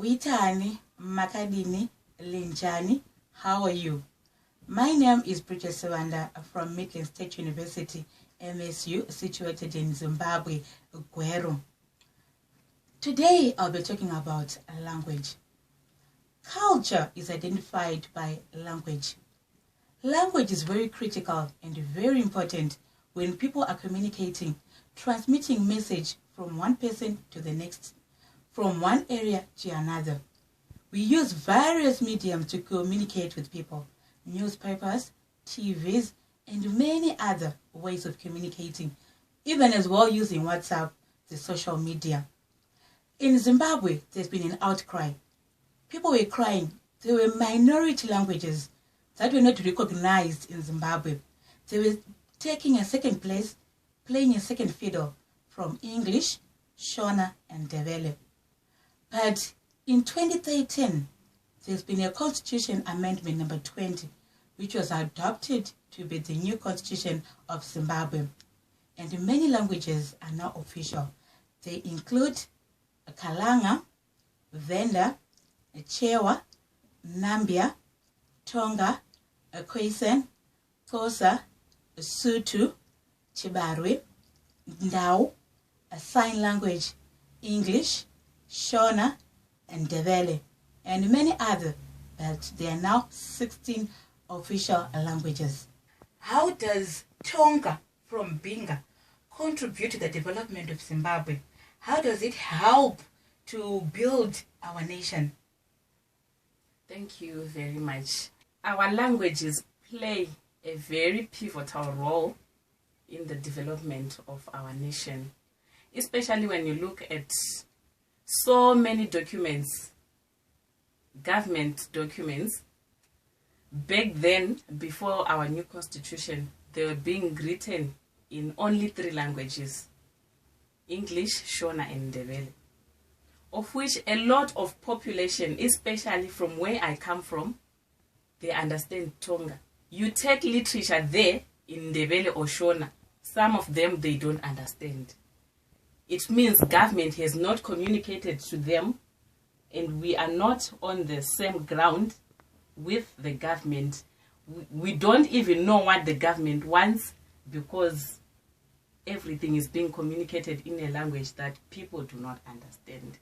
Witani, Makadini, Linjani, how are you? My name is Bridget Sibanda from Midland State University, MSU, situated in Zimbabwe, Gweru. Today I'll be talking about language. Culture is identified by language. Language is very critical and very important when people are communicating, transmitting message from one person to the next, from one area to another. We use various mediums to communicate with people, newspapers, TVs, and many other ways of communicating, even as well using WhatsApp, the social media. In Zimbabwe, there's been an outcry. People were crying. There were minority languages that were not recognized in Zimbabwe. They were taking a second place, playing a second fiddle from English, Shona, and Ndebele. But in 2013, there's been a Constitution Amendment number 20, which was adopted to be the new Constitution of Zimbabwe. And many languages are now official. They include Kalanga, Venda, Chewa, Nambia, Tonga, Khoisan, Xhosa, Sotho, Chibarwe, Ndau, a sign language, English, Shona, and Ndebele, and many others, but there are now 16 official languages. How does Tonga from Binga contribute to the development of Zimbabwe? How does it help to build our nation? Thank you very much. Our languages play a very pivotal role in the development of our nation, especially when you look at so many documents, government documents. Back then, before our new constitution, they were being written in only 3 languages: English, Shona, and Ndebele, of which a lot of population, especially from where I come from, they understand Tonga. You take literature there in Ndebele or Shona, some of them they don't understand. It means government has not communicated to them, and we are not on the same ground with the government. We don't even know what the government wants, because everything is being communicated in a language that people do not understand.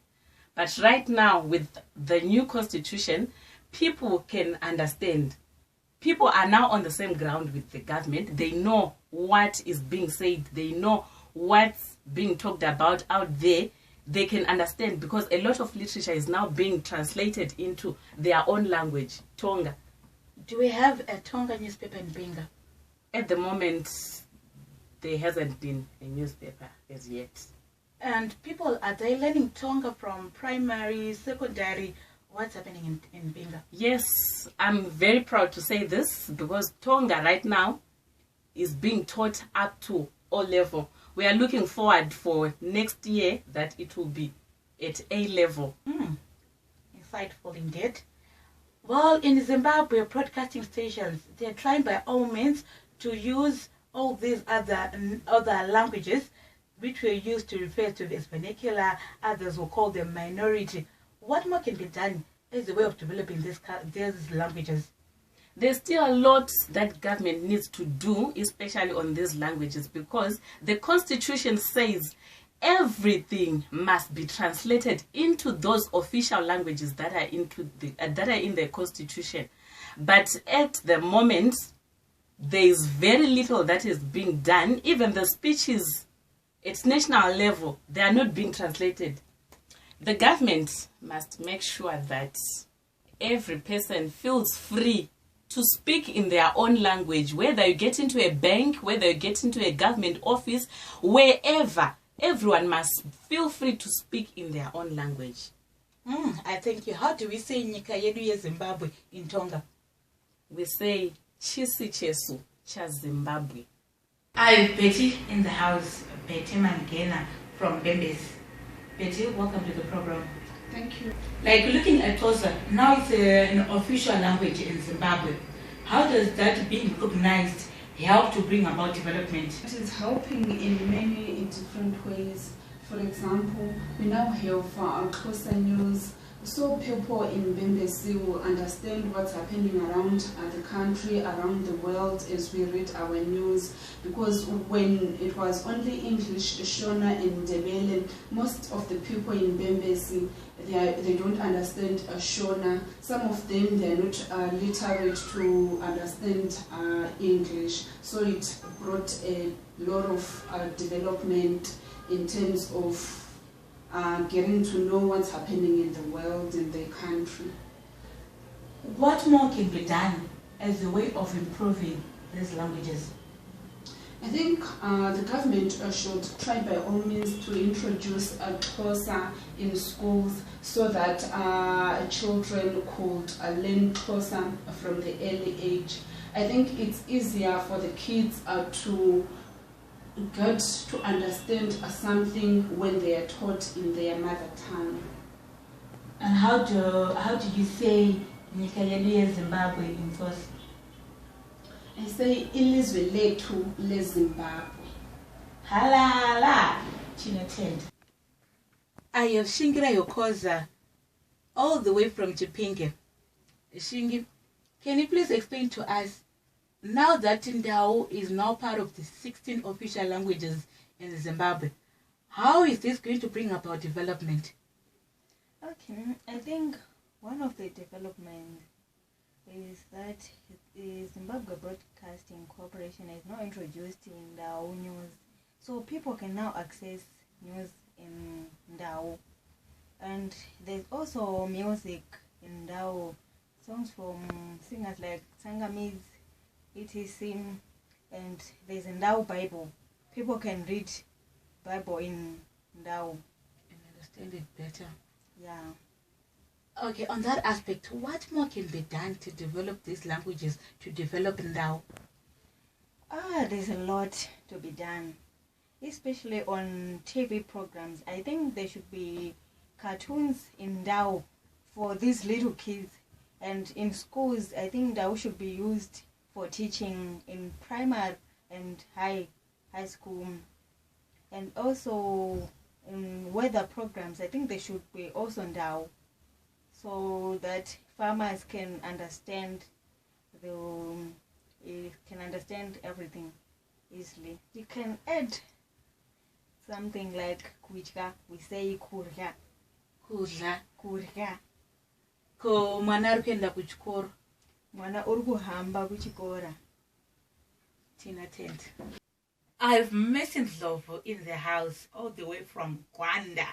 But right now, with the new constitution, people can understand. People are now on the same ground with the government. They know what is being said. They know what's being talked about out there. They can understand, because a lot of literature is now being translated into their own language, Tonga. Do we have a Tonga newspaper in Binga? At the moment, there hasn't been a newspaper as yet. And people, are they learning Tonga from primary, secondary? What's happening in Binga? Yes, I'm very proud to say this, because Tonga right now is being taught up to O level. We are looking forward for next year that it will be at A level. Insightful indeed. Well, in Zimbabwe, broadcasting stations, they're trying by all means to use all these other languages, which were used to refer to as vernacular. Others will call them minority. What more can be done as a way of developing these languages? There's still a lot that government needs to do, especially on these languages, because the constitution says everything must be translated into those official languages that are in the constitution. But at the moment, there is very little that is being done. Even the speeches at national level, they are not being translated. The government must make sure that every person feels free to speak in their own language, whether you get into a bank, whether you get into a government office, wherever. Everyone must feel free to speak in their own language. I thank you. How do we say Nyika yedu ye Zimbabwe in Tonga? We say Chisi Chesu cha Zimbabwe. I have Betty in the house, Betty Mangena from Bembes. Betty, welcome to the program. Thank you. Like looking at Xhosa, now it's an official language in Zimbabwe. How does that being recognized help to bring about development? It is helping in many different ways. For example, we now have Xhosa news, so people in Mbembesi will understand what's happening around the country, around the world as we read our news. Because when it was only English, Shona and Ndebele, most of the people in Mbembesi, they don't understand Shona. Some of them, they're not literate to understand English. So it brought a lot of development in terms of getting to know what's happening in the world, in the country. What more can be done as a way of improving these languages? I think the government should try by all means to introduce a Xhosa in schools so that children could learn Xhosa from the early age. I think it's easier for the kids to get to understand something when they are taught in their mother tongue. And how do you say Nikayeli Zimbabwe in first? I say ilizwe lethu leZimbabwe. Halala Chinatend. I have Shingira Yokoza all the way from Chipinge. Shingi, can you please explain to us, now that Ndao is now part of the 16 official languages in Zimbabwe, how is this going to bring about development? Okay, I think one of the developments is that the Zimbabwe Broadcasting Corporation is now introduced in Ndao news. So people can now access news in Ndao. And there's also music in Ndao, songs from singers like Sangamiz, etc. And there's a Ndao Bible. People can read Bible in Ndao And understand it better. Yeah. Okay, on that aspect, what more can be done to develop these languages, to develop Ndao? There's a lot to be done, especially on TV programs. I think there should be cartoons in Ndao for these little kids. And in schools, I think Ndao should be used for teaching in primary and high school. And also in weather programs, I think they should be also Ndao, so that farmers can understand everything easily. You can add something like kudya. We say kurya. Ko mwana ari kuenda kuchikoro. Mwana uri kuhamba kuchikora. Tina tent. I've met Ndlovu in the house all the way from Gwanda,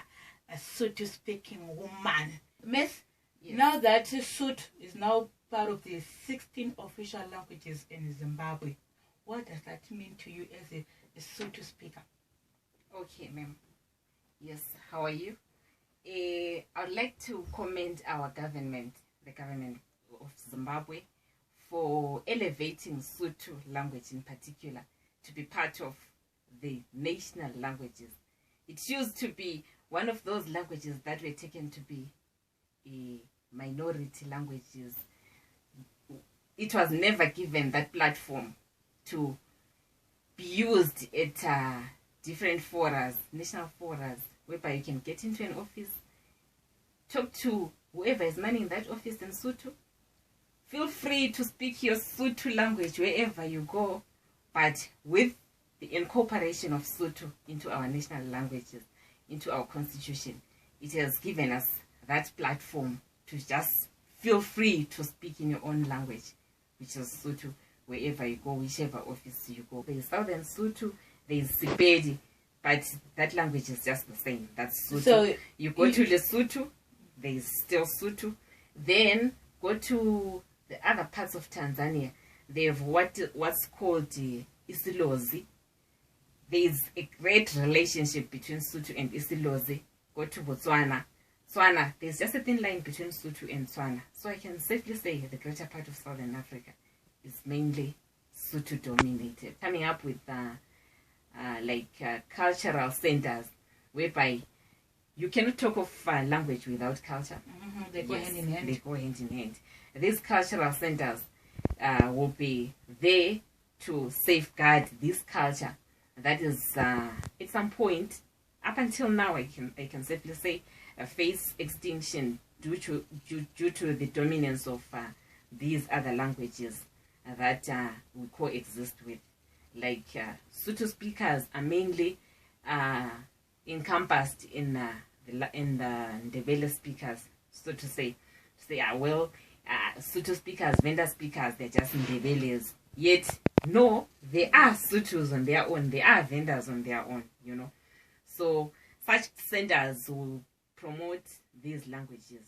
a Sotho speaking woman. Miss, yes. Now that Sotho is now part of the 16 official languages in Zimbabwe, what does that mean to you as a Sotho speaker? Okay, ma'am. Yes, how are you? I would like to commend our government, the government of Zimbabwe, for elevating Sotho language in particular to be part of the national languages. It used to be one of those languages that were taken to be minority languages. It was never given that platform to be used at different forums, national forums, whereby you can get into an office, talk to whoever is manning that office in Sotho. Feel free to speak your Sotho language wherever you go, but with the incorporation of Sotho into our national languages, into our constitution, it has given us that platform to just feel free to speak in your own language, which is Sotho, wherever you go, whichever office you go. There is Southern Sotho, there is Sepedi, but that language is just the same. That's Sotho. So you go to Lesotho, there is still Sotho. Then go to the other parts of Tanzania. They have what's called Isilozi. There is a great relationship between Sotho and Isilozi. Go to Botswana. Tswana, there's just a thin line between Sotho and Tswana. So I can safely say the greater part of Southern Africa is mainly Sotho dominated. Coming up with cultural centers whereby you cannot talk of language without culture. They go hand in hand. They go hand in hand. These cultural centers will be there to safeguard this culture that is at some point up until now, I can safely say face extinction due to the dominance of these other languages that we coexist with. Like Sotho speakers are mainly encompassed in the Ndebele speakers, so to say. Sotho speakers, Venda speakers, they're just Ndebeles. Yet, no, they are Sothos on their own. They are Vendas on their own, you know. So, such centers will promote these languages.